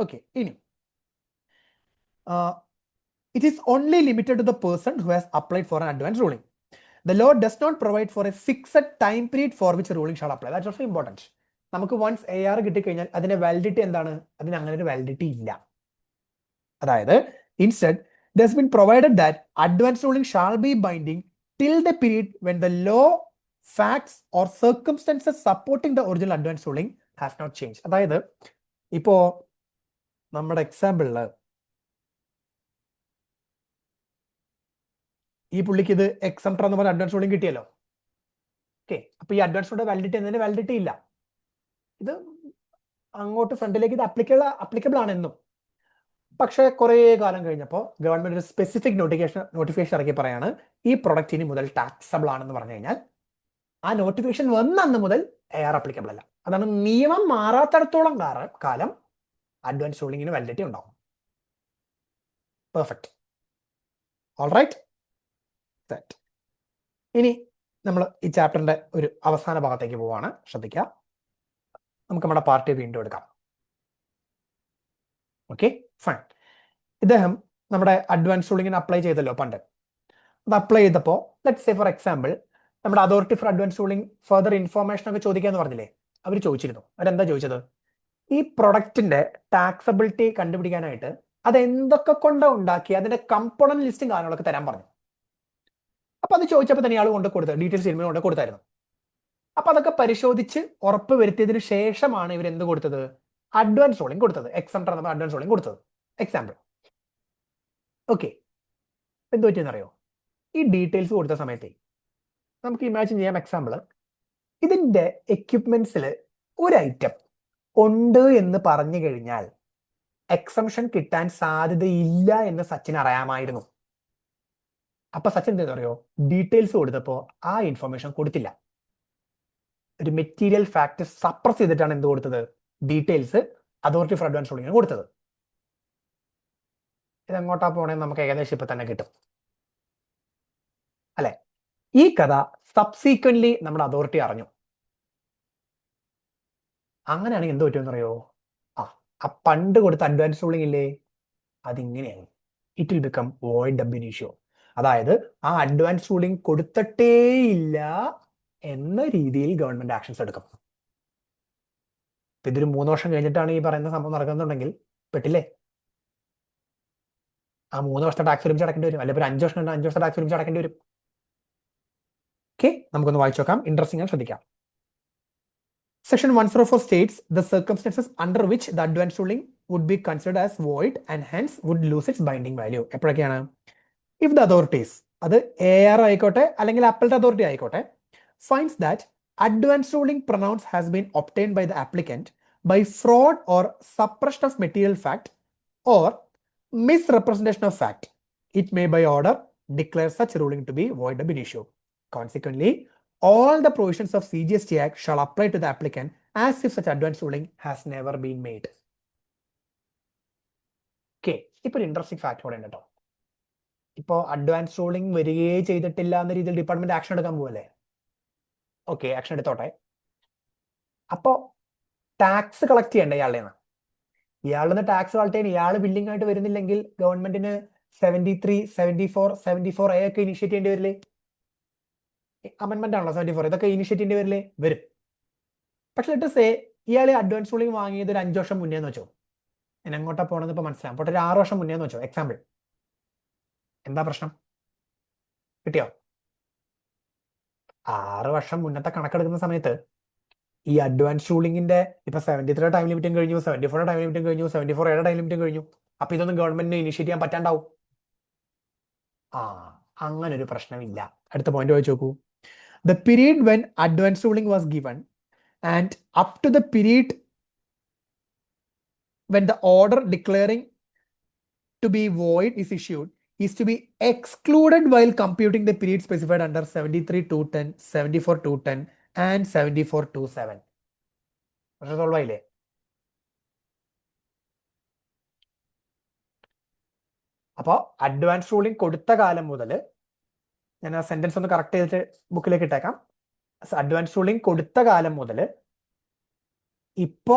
Speaker 1: ഓക്കെ, ഇനി it is only limited to the person who has applied for an advance ruling. The law does not provide for a fixed time period for which a ruling shall apply. That's also important. നമുക്ക് വൺസ് AR കിട്ടിക്കഴിഞ്ഞാൽ അതിന്റെ വാലിഡിറ്റി എന്താണ്? അതിന് അങ്ങനെ ഒരു വാലിഡിറ്റി ഇല്ല. അതായത് instead it has been provided that advance ruling shall be binding till the period when the law, facts or circumstances supporting the original advance ruling has not changed. അതായത് ഇപ്പോ നമ്മുടെ എക്സാമ്പിളില് ഈ പുള്ളിക്ക് ഇത് എക്സംപ്റ്റർ എന്ന് പറഞ്ഞ അഡ്വാൻസ് റൂളിംഗ് കിട്ടിയല്ലോ. ഓക്കെ, അപ്പൊ ഈ അഡ്വാൻസ് റൂളിന്റെ വാലിഡിറ്റി എന്നതിന് വാലിഡിറ്റി ഇല്ല. ഇത് അങ്ങോട്ട് ഫ്രണ്ടിലേക്ക് ഇത് അപ്ലിക്കബിൾ ആണെന്നും. പക്ഷേ കുറേ കാലം കഴിഞ്ഞപ്പോൾ ഗവൺമെന്റ് ഒരു സ്പെസിഫിക് നോട്ടിഫിക്കേഷൻ ഇറക്കി പറയാണ് ഈ പ്രൊഡക്റ്റ് ഇനി മുതൽ ടാക്സബിൾ ആണെന്ന് പറഞ്ഞു കഴിഞ്ഞാൽ ആ നോട്ടിഫിക്കേഷൻ വന്ന അന്ന് മുതൽ AR അപ്ലിക്കബിൾ അല്ല. അതാണ് നിയമം മാറാത്തടത്തോളം കാലം അഡ്വാൻസ് റൂളിങ്ങിന് വാലിഡിറ്റി ഉണ്ടാവും. പെർഫെക്റ്റ്. ഓൾറൈറ്റ്. ഇനി നമ്മൾ ഈ ചാപ്റ്ററിന്റെ ഒരു അവസാന ഭാഗത്തേക്ക് പോവാണ്, ശ്രദ്ധിക്കുക. നമുക്ക് നമ്മുടെ പാർട്ടി വീണ്ടും എടുക്കാം. Okay, fine. ഇദ്ദേഹം നമ്മുടെ അഡ്വാൻസ് റൂളിങ്ങിന് അപ്ലൈ ചെയ്തല്ലോ പണ്ട്. അത് അപ്ലൈ ചെയ്തപ്പോൾ ലെറ്റ്സ് സേ ഫോർ എക്സാമ്പിൾ നമ്മുടെ authority for advance ruling further information ഒക്കെ ചോദിക്കാന്ന് പറഞ്ഞില്ലേ, അവർ ചോദിച്ചിരുന്നു. അവരെന്താ ചോദിച്ചത്? ഈ പ്രൊഡക്റ്റിന്റെ ടാക്സബിലിറ്റി കണ്ടുപിടിക്കാനായിട്ട് അത് എന്തൊക്കെ കൊണ്ട് ഉണ്ടാക്കി അതിന്റെ കമ്പോണന്റ് ലിസ്റ്റും കാര്യങ്ങളൊക്കെ തരാൻ പറഞ്ഞു. അപ്പൊ അത് ചോദിച്ചപ്പോൾ തന്നെ ഇയാൾ കൊണ്ട് കൊടുത്തത് ഡീറ്റെയിൽസ് സിനിമ കൊണ്ട് കൊടുത്തായിരുന്നു. അപ്പൊ അതൊക്കെ പരിശോധിച്ച് ഉറപ്പ് വരുത്തിയതിനു ശേഷമാണ് ഇവർ എന്ത് കൊടുത്തത്? അഡ്വാൻസ് റൂളിംഗ് കൊടുത്തത്. എക്സംപ്റ്റർ നമ്മൾ അഡ്വാൻസ് റൂളിംഗ് കൊടുത്തത്. എക്സാമ്പിൾ. ഓക്കെ, എന്ത് പറ്റിയെന്നറിയോ? ഈ ഡീറ്റെയിൽസ് കൊടുത്ത സമയത്ത് നമുക്ക് ഇമാജിൻ ചെയ്യാം, എക്സാമ്പിൾ ഇതിന്റെ എക്യുപ്മെന്റ്സിൽ ഒരു ഐറ്റം ഉണ്ട് എന്ന് പറഞ്ഞു കഴിഞ്ഞാൽ എക്സംഷൻ കിട്ടാൻ സാധ്യതയില്ല എന്ന് സച്ചിൻ അറിയാമായിരുന്നു. അപ്പൊ സച്ചിൻ എന്താ പറയോ? ഡീറ്റെയിൽസ് കൊടുത്തപ്പോ ആ ഇൻഫർമേഷൻ കൊടുത്തില്ല. ഒരു മെറ്റീരിയൽ ഫാക്ട് സപ്രസ് ചെയ്തിട്ടാണ് എന്ത് കൊടുത്തത്? Details authority for advance ruling കൊടുത്തത്. ഇത് എങ്ങോട്ടാ പോകണമെന്ന് നമുക്ക് ഏകദേശം ഇപ്പൊ തന്നെ കിട്ടും അല്ലെ? ഈ കഥ സബ്സീക്വന്റ്ലി നമ്മുടെ അതോറിറ്റി അറിഞ്ഞു. അങ്ങനെയാണെങ്കിൽ എന്ത് പറ്റുമെന്ന് അറിയോ? ആ പണ്ട് കൊടുത്ത അഡ്വാൻസ് റൂളിംഗ് ഇല്ലേ, അതിങ്ങനെയായി. ഇറ്റ് വിൽ ബിക്കം വോയിഡ് അബ് ഇനീഷ്യോ. അതായത് ആ അഡ്വാൻസ് റൂളിംഗ് കൊടുത്തിട്ടേയില്ല എന്ന രീതിയിൽ ഗവൺമെന്റ് ആക്ഷൻസ് എടുക്കും. ഇതൊരു 3 വർഷം കഴിഞ്ഞിട്ടാണ് ഈ പറയുന്ന സംഭവം നടക്കുന്നുണ്ടെങ്കിൽ പെട്ടില്ലേ? ആ 3 വർഷത്തെ ടാക്സ് ഒരുമിച്ച് അടക്കേണ്ടി വരും. അല്ലെങ്കിൽ ഒരു 5 വർഷം 5 വർഷത്തെ ടാക്സ് ഒരുമിച്ച് അടക്കേണ്ടി വരും. ഓക്കെ, നമുക്കൊന്ന് വായിച്ചു നോക്കാം. ഇൻട്രസ്റ്റിംഗ് ആണ്, ശ്രദ്ധിക്കാം. Section 104 states the circumstances under which the advance ruling would be considered as void and hence would lose its binding value. എപ്പോഴൊക്കെയാണ്? If the authorities, അത് AR ആയിക്കോട്ടെ അല്ലെങ്കിൽ അപ്പലറ്റ് അതോറിറ്റി ആയിക്കോട്ടെ, finds that advance ruling pronounced has been obtained by the applicant by fraud or suppression of material fact or misrepresentation of fact, it may by order declare such ruling to be void ab initio. Consequently, all the provisions of CGST Act shall apply to the applicant as if such advance ruling has never been made. Okay, ഇപ്പോൾ ഒരു ഇൻട്രസ്റ്റിംഗ് ഫാക്ട് കൂടെ ഉണ്ട് കേട്ടോ. ഇപ്പോൾ അഡ്വാൻസ് റൂളിംഗ് വരികയേ ചെയ്തിട്ടില്ല എന്ന രീതിയിൽ ഡിപ്പാർട്ട്മെന്റ് ആക്ഷൻ എടുക്കാൻ പോവല്ലേ? ഓക്കെ, ആക്ഷൻ എടുത്തോട്ടെ. അപ്പോൾ ടാക്സ് കളക്ട് ചെയ്യണ്ടേ ഇയാളുടെ നിന്ന്? ഇയാളിൽ നിന്ന് ടാക്സ് കളക്ട് ചെയ്യാൻ ഇയാൾ ബില്ലിംഗ് ആയിട്ട് വരുന്നില്ലെങ്കിൽ ഗവൺമെന്റിന് 73, 74, 74A ഒക്കെ ഇനിഷ്യേറ്റ് ചെയ്യേണ്ടി വരില്ലേ? അമെന്റ്മെന്റ് ആണല്ലോ 74, ഇതൊക്കെ ഇനിഷ്യേറ്റ് ചെയ്യേണ്ടി വരില്ലേ? വരും. പക്ഷെ ലെറ്റ് സേ ഇയാൾ അഡ്വാൻസ് റൂളിംഗ് വാങ്ങിയത് ഒരു 5 വർഷം മുന്നേ എന്ന് വെച്ചോ. ഞാൻ എങ്ങോട്ടാ പോകണമെന്ന് ഇപ്പൊ മനസ്സിലാവും. അപ്പോൾ ഒരു 6 വർഷം മുന്നേ എന്ന് വെച്ചോ, എക്സാമ്പിൾ. എന്താ പ്രശ്നം? കിട്ടിയോ? 6 വർഷം മുന്നത്തെ കണക്കെടുക്കുന്ന സമയത്ത് ഈ അഡ്വാൻസ് റൂളിംഗിന്റെ ഇപ്പൊ 73 ടൈം ലിമിറ്റും കഴിഞ്ഞു, 74 ടൈം ലിമിറ്റും കഴിഞ്ഞു, 74 ടൈം ലിമിറ്റും കഴിഞ്ഞു. അപ്പൊ ഇതൊന്നും ഗവൺമെന്റിന് ഇനിഷ്യേറ്റ് ചെയ്യാൻ പറ്റാണ്ടാവും. അങ്ങനെ ഒരു പ്രശ്നമില്ല. അടുത്ത പോയിന്റ് വായിച്ചു നോക്കൂ. The period when advance ruling was given and up to the period when the order declaring to be void is issued is to be excluded while computing the period specified under 73(2)(10), 74(2)(10) and 74(2)(7. പക്ഷെ സോൾവ് ആയില്ലേ? അപ്പോൾ അഡ്വാൻസ് റൂളിംഗ് കൊടുത്ത കാലം മുതൽ, ഞാൻ ആ സെന്റൻസ് ഒന്ന് കറക്റ്റ് ചെയ്തിട്ട് ബുക്കിലേക്ക് ഇട്ടേക്കാം. അഡ്വാൻസ് റൂളിംഗ് കൊടുത്ത കാലം മുതൽ ഇപ്പോ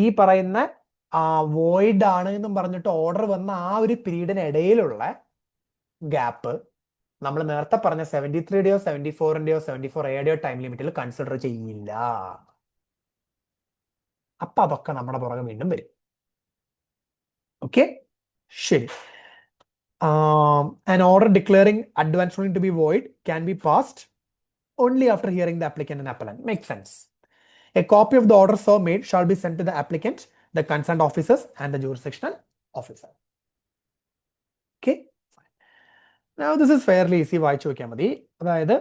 Speaker 1: ഈ പറയുന്ന വോയിഡ് ആണ് എന്നും പറഞ്ഞിട്ട് ഓർഡർ വന്ന ആ ഒരു പീരീഡിന് ഇടയിലുള്ള ഗ്യാപ്പ് നമ്മൾ നേരത്തെ പറഞ്ഞ 73യുടെയോ 74ന്റെയോ 74Aയുടെയോ ടൈം ലിമിറ്റിൽ കൺസിഡർ ചെയ്യില്ല. അപ്പൊ അതൊക്കെ നമ്മുടെ പുറകെ വീണ്ടും വരും. ഓക്കെ, ശരി. An order declaring advance ruling to be void can be passed only after hearing the applicant and appellant. Makes sense. A copy of the order so made shall be sent to the applicant, the concerned officers and the jurisdictional officer. Okay. Now this is fairly easy. വായിച്ചു നോക്കിയാൽ മതി. അതായത്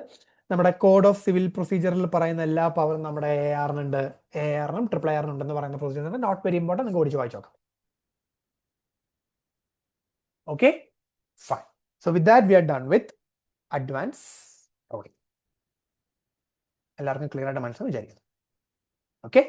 Speaker 1: നമ്മുടെ കോഡ് ഓഫ് സിവിൽ പ്രൊസീജിയറിൽ പറയുന്ന എല്ലാ പവറും നമ്മുടെ ARനുണ്ട്, ARനും AAR ഉണ്ടെന്ന് പറയുന്ന പ്രൊസീജിയർ നോട്ട് വെരി ഇമ്പോർട്ടൻറ്റ്. നിങ്ങൾക്ക് ഓടിച്ച് വായിച്ചു നോക്കാം. Okay, fine. So with that we are done with advance ruling. എല്ലാവർക്കും ക്ലിയർ ആയിട്ട് മനസ്സിലാവും വിചാരിക്കുന്നു. Okay.